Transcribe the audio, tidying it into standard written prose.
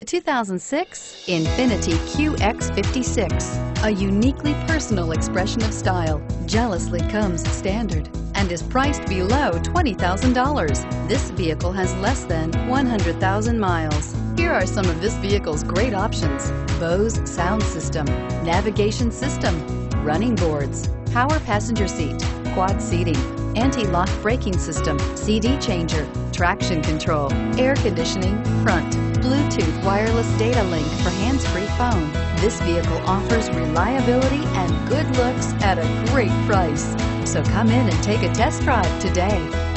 The 2006 Infiniti QX56, a uniquely personal expression of style, jealously comes standard and is priced below $20,000. This vehicle has less than 100,000 miles. Here are some of this vehicle's great options: Bose sound system, navigation system, running boards, power passenger seat, quad seating, anti-lock braking system, CD changer, traction control, air conditioning, front, Bluetooth wireless data link for hands-free phone. This vehicle offers reliability and good looks at a great price. So come in and take a test drive today.